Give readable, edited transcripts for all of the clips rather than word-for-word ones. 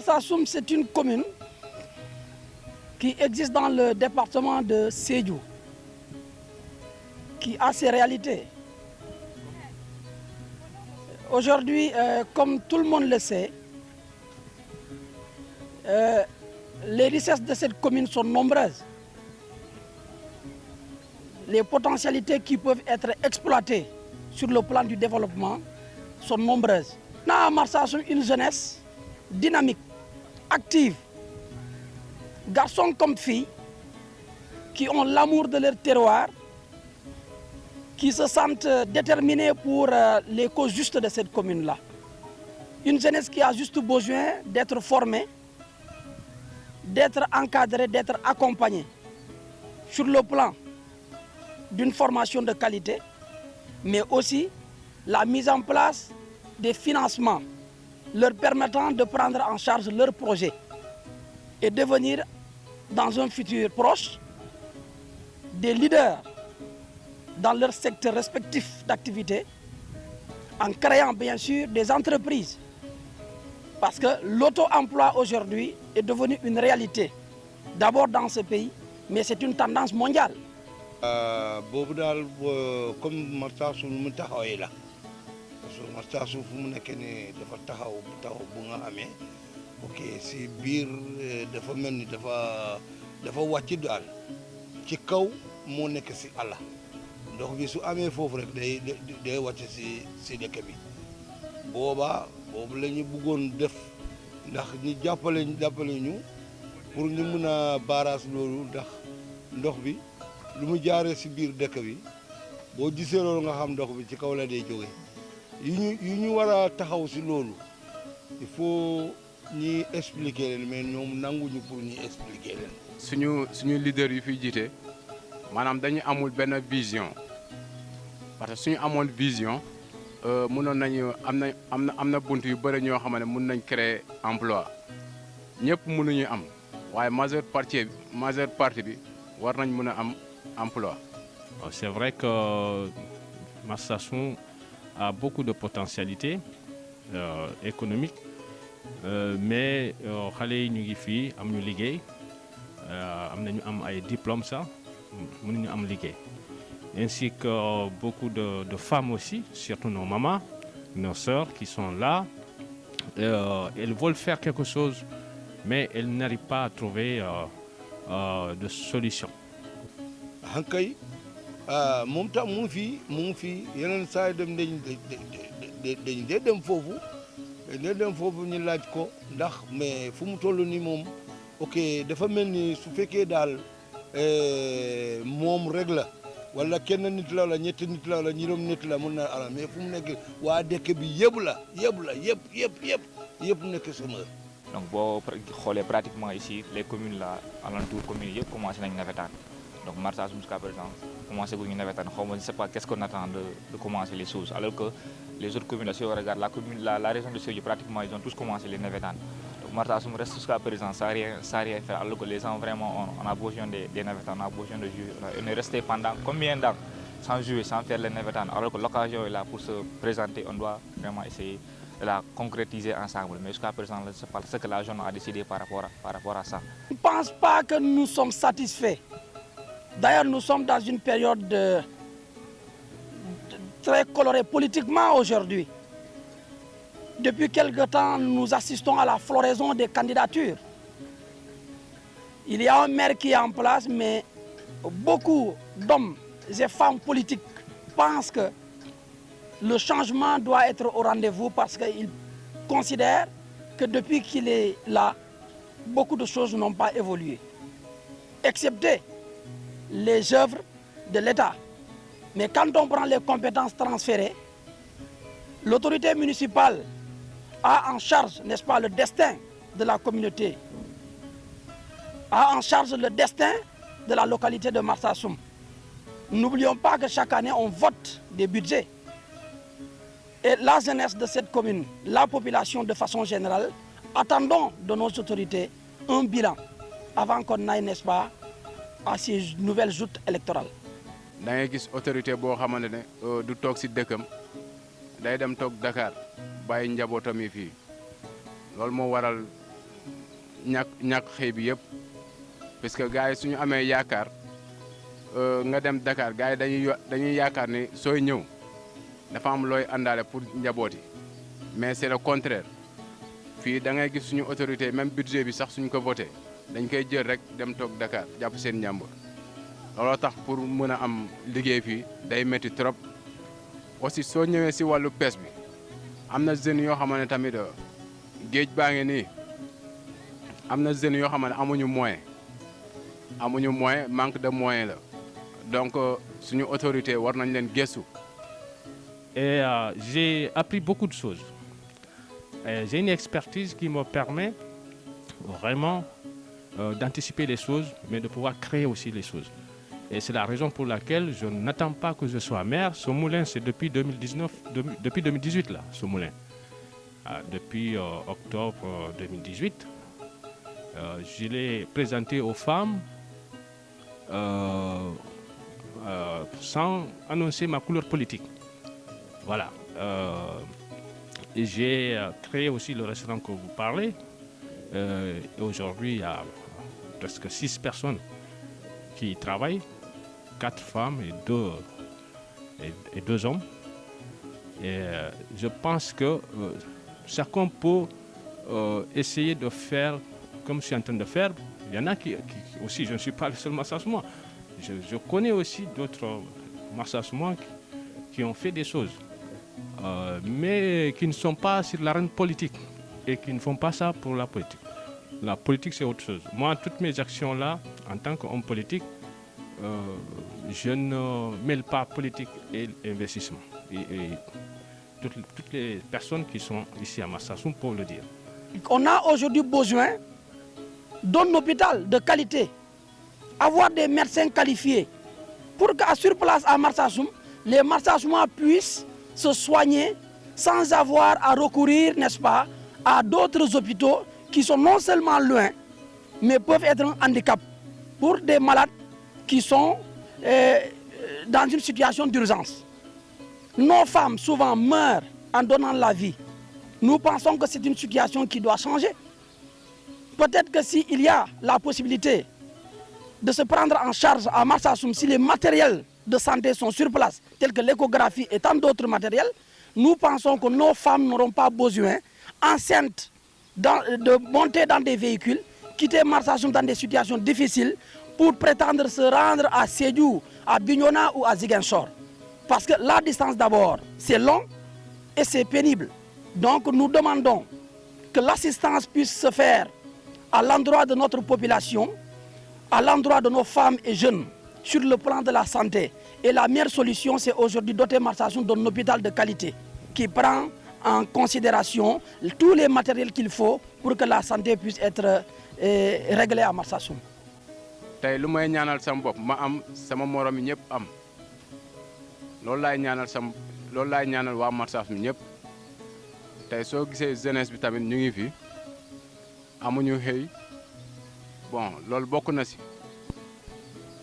Marsassoum, c'est une commune qui existe dans le département de Sédhiou, qui a ses réalités. Aujourd'hui, comme tout le monde le sait, les richesses de cette commune sont nombreuses. Les potentialités qui peuvent être exploitées sur le plan du développement sont nombreuses. On a à Marsassoum une jeunesse dynamique, active, garçons comme filles, qui ont l'amour de leur terroir, qui se sentent déterminés pour les causes justes de cette commune-là. Une jeunesse qui a juste besoin d'être formée, d'être encadrée, d'être accompagnée sur le plan d'une formation de qualité, mais aussi la mise en place des financements leur permettant de prendre en charge leurs projets et devenir, dans un futur proche, des leaders dans leur secteur respectif d'activité, en créant bien sûr des entreprises. Parce que l'auto-emploi aujourd'hui est devenu une réalité, d'abord dans ce pays, mais c'est une tendance mondiale. boobu daal comme Marsassoum mu taxawee la parce que Marsassoum fu mu nekk nii dafa taxaw bu nga amee ok si biir dafa mel ni dafa wàcc daal ci kaw moo nekk si àll ndox bi su amee foofu rek day wàcc si dëkk bi boobu la ñu bëggoon def ndax ñu jàppale ñu pour ñu mën a barrage loolu ndax ndox bi lu mu jaaree si biir dëkk bi boo gisee loolu nga xam ndox bi ci kaw la day jóge yu ñu war a taxaw si loolu il faut ñi expliquer leen mais ñoom nanguñu pour ñi expliquer leen. suñu leader yu fiy jiite maanaam dañu amul benn vision parce que suñu amoon vision mënoon nañu am na bunt yu bëri ñoo xam ne mën nañ créer emploi ñëpp mënuñu am waaye majeure partie bi war nañ mën a am emploi. C'est vrai que Marsassoum a beaucoup de potentialités économiques, mais xale yi ñu ngi fii am ñu liggéey am nañu am ay diplômes sax mënuñu am liggéey. Ainsi que beaucoup de femmes aussi, surtout nos mamans, nos sœurs qui sont là. Elles veulent faire quelque chose, mais elles n'arrivent pas à trouver de solution. hankay moom tam mu ngi fii yeneen saa yi dem dañ dem foofu ñu laaj ko ndax mais fu mu toll nii moom ok dafa mel ni su fekkee daal moom rek la wala kenn nit la wala ñetti nit la wala juróom nit la mën na ala mais fu mu nekk waa dëkk bi yëpp nekk chômeur. Donc boo xoolee pratiquement ici les communes là alentour communes yëpp commencé nañ navétane. Donc Marsassoum jusqu'à présent commencé guñu navétane xaw ma je ne sais pas qu'est-ce qu'on attend de commencer les choses alors que les autres communes là si on regarde la région de Sédhiou pratiquement ils ont tous commencé les navétanes. Donc Marsassoum reste jusqu'à présent sans rien faire alors que les gens vraiment on a besoin des navétanes, on a besoin de jouer. On est resté pendant combien d'années sans jouer, sans faire les navétanes alors que l'occasion est là pour se présenter, on doit vraiment essayer de la concrétiser ensemble. Mais jusqu'à présent, c'est pas ce que la jeune a décidé par rapport à ça. Je ne pense pas que nous sommes satisfaits. D'ailleurs, nous sommes dans une période très colorée politiquement aujourd'hui. Depuis quelque temps, nous assistons à la floraison des candidatures. Il y a un maire qui est en place, mais beaucoup d'hommes et femmes politiques pensent que le changement doit être au rendez-vous parce qu'ils considèrent que depuis qu'il est là, beaucoup de choses n'ont pas évolué, excepté les œuvres de l'État. Mais quand on prend les compétences transférées, l'autorité municipale a en charge, n'est-ce pas, le destin de la communauté, a en charge le destin de la localité de Marsassoum. N'oublions pas que chaque année, on vote des budgets. Et la jeunesse de cette commune, la population de façon générale, attendons de nos autorités un bilan avant qu'on aille, n'est-ce pas, à ces nouvelles joutes électorales. da ngay gis autorité boo xamante ne du toog si dëkkam day dem toog Dakar bàyyi njabootam yi fii loolu moo waral ñàkk xëy bi yëpp parce que gars yi suñu amee yaakaar nga dem Dakar gars yi dañuy yaakaar ni sooy ñëw dafa am looy àndaale pour njabooti mais c'est le contraire fii da ngay gis suñu autorité même budget bi sax suñ ko voté dañ koy jël rek dem toog Dakar jàpp seen njàmbur looloo tax pour mën a am liggéey fii day métti trop aussi soo ñëwee si wàllu pêche bi am na jeunes yoo xamante ne tamit géej baa ngi nii am na jeunes yoo xamante ne amuñu moyen manque de moyen la donc suñu autorité war nañ leen gëstu. Et j'ai appris beaucoup de choses. J'ai une expertise qui me permet vraiment d'anticiper les choses, mais de pouvoir créer aussi les choses. Et c'est la raison pour laquelle je n'attends pas que je sois maire. Ce moulin, c'est depuis 2018 là, ce moulin. Depuis octobre 2018, je l'ai présenté aux femmes sans annoncer ma couleur politique. Voilà. Et j'ai créé aussi le restaurant que vous parlez. Et aujourd'hui, il y a presque 6 personnes qui y travaillent, 4 femmes et 2 hommes. Et je pense que chacun peut essayer de faire comme je suis en train de faire. Il y en a qui aussi, je ne suis pas le seul Marsassouma. Je connais aussi d'autres Marsassouma qui ont fait des choses, mais qui ne sont pas sur l'arène politique et qui ne font pas ça pour la politique. La politique, c'est autre chose. Moi, toutes mes actions-là, en tant qu'homme politique, je ne mêle pas politique et investissement. Et toutes les personnes qui sont ici à Marsassoum peuvent le dire. On a aujourd'hui besoin d'un hôpital de qualité, avoir des médecins qualifiés pour qu'à sur place à Marsassoum, les Marsassoumois puissent se soigner sans avoir à recourir, n'est-ce pas, à d'autres hôpitaux qui sont non seulement loin, mais peuvent être un handicap pour des malades qui sont dans une situation d'urgence. Nos femmes souvent meurent en donnant la vie. Nous pensons que c'est une situation qui doit changer. Peut-être que s'il y a la possibilité de se prendre en charge à Marsassoum, si les matériels de santé sont sur place, tels que l'échographie et tant d'autres matériels, nous pensons que nos femmes n'auront pas besoin, enceintes, de monter dans des véhicules, quitter Marsassoum dans des situations difficiles pour prétendre se rendre à Sédhiou, à Bignona ou à Ziguinchor. Parce que la distance d'abord, c'est long et c'est pénible. Donc nous demandons que l'assistance puisse se faire à l'endroit de notre population, à l'endroit de nos femmes et jeunes, sur le plan de la santé. Et la meilleure solution, c'est aujourd'hui doter Marsassoum d'un hôpital de qualité qui prend en considération tous les matériels qu'il faut pour que la santé puisse être réglée à Marsassoum. Tay lu may ñaanal sama bopp ma am sama morom ñëpp am loolu laay ñaanal waa Marsassoum ñëpp tey soo gisee jeunesse bi tamit ñu ngi fi amuñu xëy bon loolu bokk na si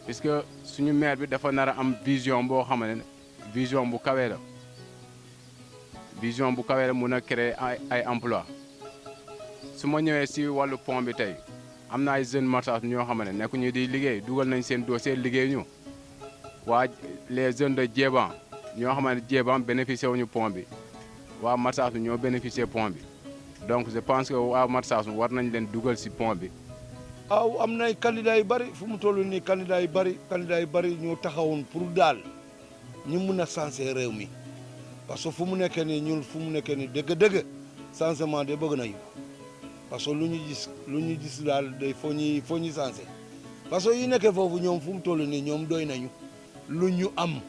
puisque suñu maire bi dafa nar a am vision boo xam ne vision bu kawe la mun a créer ay emploi su ma ñëwee si wàllu pont bi tey am na ay jeunes Marsassoum ñoo xam ne nekkuñu di liggéey dugal nañ seen dossier liggéey ñu waa les jeunes de Djéban ñoo xam ne Djéban bénéficié wuñu pont bi waa Marsassoum ñoo bénéficié pont bi donc je pense que waa Marsassoum war nañ leen dugal si pont bi. waaw am na ay candidats yu bëri fu mu toll nii candidats yu bëri ñoo taxawoon pour daal ñu mun a sensé réew mi parce que fu mu nekkee nii ñun fu mu nekkee nii dëgg-dëgg changement de bëgg nañu parce que lu ñu gis daal day foo ñu sensé parce que yi nekkee foofu ñoom fu mu toll nii ñoom doy nañu lu ñu am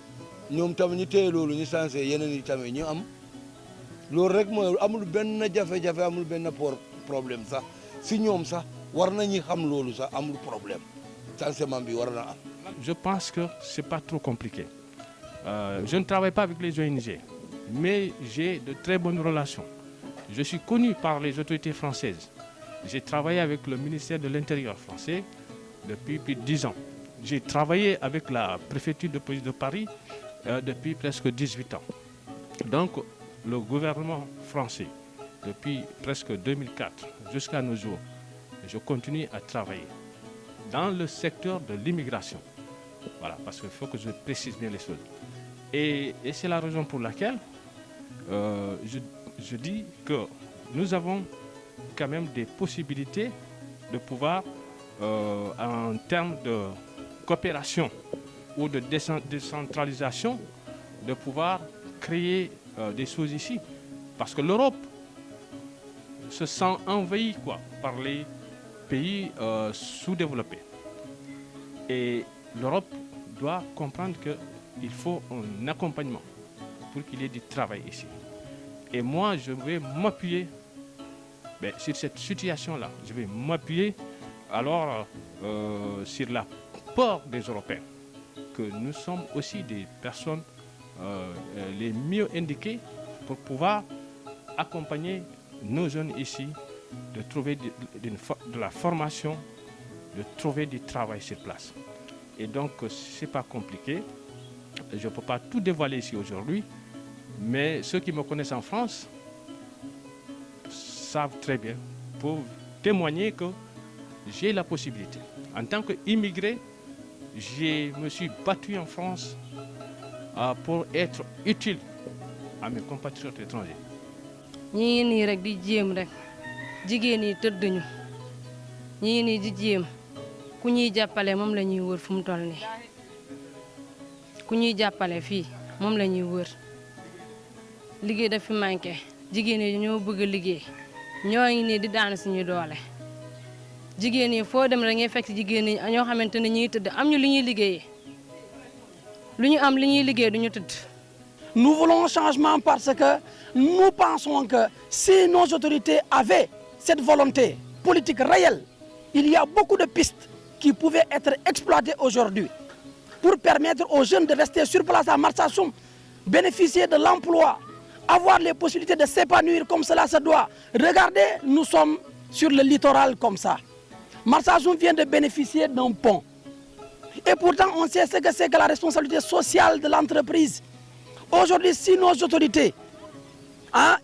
ñoom tamit ñu téye loolu ñu sensé yeneen yi tamit ñu am loolu rek mooy amul benn jafe-jafe amul benn problème sax si ñoom sax. war nañu xam loolu sax amul problème changement bi war na am. Je pense que c'est pas trop compliqué. Je ne travaille pas avec les ONG, mais j'ai de très bonnes relations. Je suis connu par les autorités françaises. J'ai travaillé avec le ministère de l'Intérieur français depuis plus de 10 ans. J'ai travaillé avec la préfecture de police de Paris depuis presque 18 ans. Donc le gouvernement français, depuis presque 2004 jusqu'à nos jours, je continue à travailler dans le secteur de l'immigration. Voilà, parce qu'il faut que je précise bien les choses. Et c'est la raison pour laquelle je dis que nous avons quand même des possibilités de pouvoir, en termes de coopération ou de décentralisation, de pouvoir créer des choses ici. Parce que l'Europe se sent envahie par les pays sous-développés. Et l'Europe doit comprendre qu'il faut un accompagnement pour qu'il y ait du travail ici. Et moi, je vais m'appuyer sur cette situation-là. Je vais m'appuyer alors sur l'apport des Européens, que nous sommes aussi des personnes les mieux indiquées pour pouvoir accompagner nos jeunes ici, de trouver de la formation, de trouver du travail sur place. Et donc, ce n'est pas compliqué. Je ne peux pas tout dévoiler ici aujourd'hui, mais ceux qui me connaissent en France savent très bien, pour témoigner que j'ai la possibilité. En tant qu'immigré, je me suis battu en France pour être utile à mes compatriotes étrangers. ñi ngi nii rek di jéem rek jigéen ñi tëdduñu ñi ngi nii di jéem ku ñuy jàppale moom la ñuy wër fu mu toll nii ku ñuy jàppale fii moom la ñuy wër liggéey daf fi manqué jigéen ñi ñoo bëgg a liggéey ñoo ngi nii di daan suñu doole jigéen ñi foo dem rek ngay fekk si jigéen ñi ñoo xamante ne ñuy tëdd am ñu li ñuy liggéeyee lu ñu am li ñuy liggéey duñu tëdd. Nous voulons un changement parce que nous pensons que si nos autorités avaient cette volonté politique réelle, il y a beaucoup de pistes qui pouvaient être exploitées aujourd'hui pour permettre aux jeunes de rester sur place à Marsassoum, bénéficier de l'emploi, avoir les possibilités de s'épanouir comme cela se doit. Regardez, nous sommes sur le littoral comme ça. Marsassoum vient de bénéficier d'un pont. Et pourtant, on sait ce que c'est que la responsabilité sociale de l'entreprise. Aujourd'hui, si nos autorités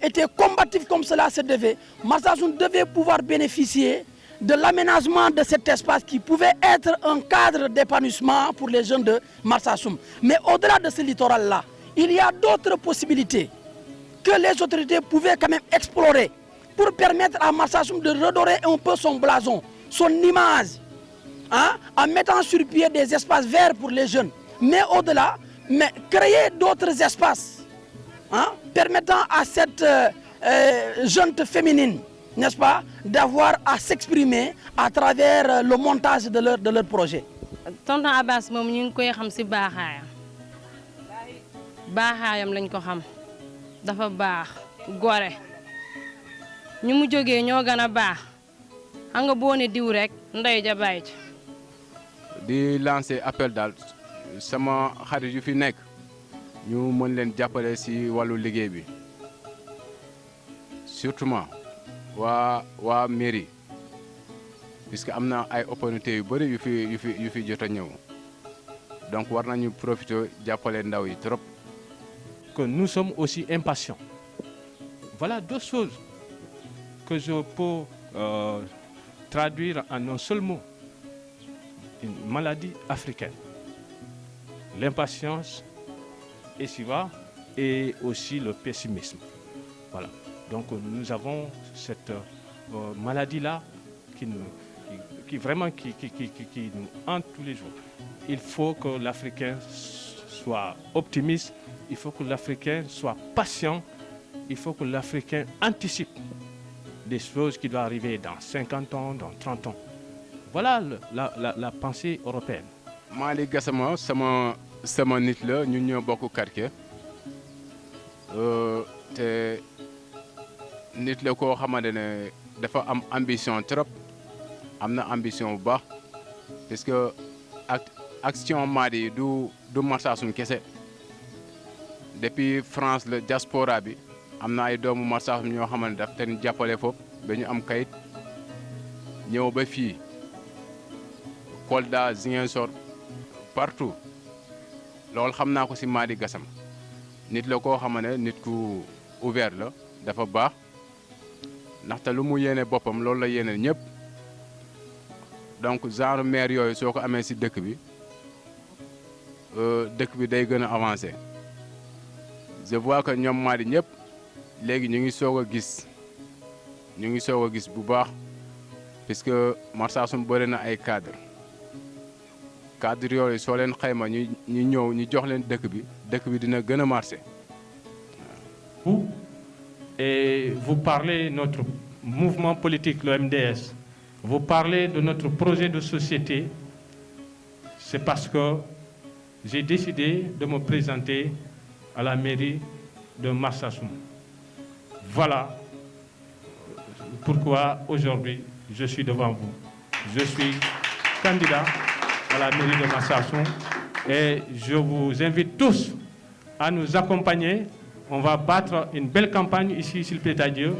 étaient combatives comme cela se devait, Marsassoum devait pouvoir bénéficier de l'aménagement de cet espace qui pouvait être un cadre d'épanouissement pour les jeunes de Marsassoum. Mais au-delà de ce littoral-là, il y a d'autres possibilités que les autorités pouvaient quand même explorer pour permettre à Marsassoum de redorer un peu son blason, son image, en mettant sur pied des espaces verts pour les jeunes. Mais au-delà, créer d'autres espaces permettant à cette jeune féminine, n'est-ce pas, d'avoir à s'exprimer à travers le montage de leur projet. Tonton Abbas moom ñu ngi koy xam ci baaxaayam lañ ko xam dafa baax gore ñu mu jógee ñoo gën a baax xam nga boo ne diw rek ndey ja bàyyi ci. di lancer appel daal sama xarit yu fi nekk ñu mën leen jàppale ci wàllu liggéey bi surtout waa mairie puisque am na ay opportunités yu bëri yu fi jot a ñëw donc war nañu profiter jàppale ndaw yi trop. Que nous sommes aussi impatients. Voilà deux choses que je peux traduire en un seul mot. Une maladie africaine. L'impatience et aussi le pessimisme. Voilà. Donc nous avons cette maladie-là qui nous hante tous les jours. Il faut que l'Africain soit optimiste, il faut que l'Africain soit patient, il faut que l'Africain anticipe des choses qui doivent arriver dans 50 ans, dans 30 ans. Voilà la pensée européenne. Malick Gassama sama nit la ñun ñoo bokk quartier te nit la koo xamante ne dafa am ambition trop am na ambition bu baax parce que action Madi du Marsassoum kese depuis France la diaspora bi am na ay doomu Marsassoum ñoo xamante ne daf leen jàppale foofu ba ñu am kayit ñëw ba fii Kolda Ziguinchor partout loolu xam naa ko ci Madi Gassama nit la koo xamante ne nit ku ouvert la dafa baax ndaxte lu mu yéene boppam loolu la yéene ñëpp donc genre maire yooyu soo ko amee si dëkk bi day gën a avancé je vois que ñoom Mady ñëpp léegi ñu ngi soog a gis bu baax puisque Marsassoum bëri na ay cadre yooyu soo leen xayma ñu ñëw ñu jox leen dëkk bi dina gën a marché. Et vous parlez de notre mouvement politique, le MDS. Vous parlez de notre projet de société. C'est parce que j'ai décidé de me présenter à la mairie de Marsassoum. Voilà pourquoi aujourd'hui je suis devant vous. Je suis candidat à la mairie de Marsassoum et je vous invite tous à nous accompagner. On va battre une belle campagne ici, s'il plaît à Dieu.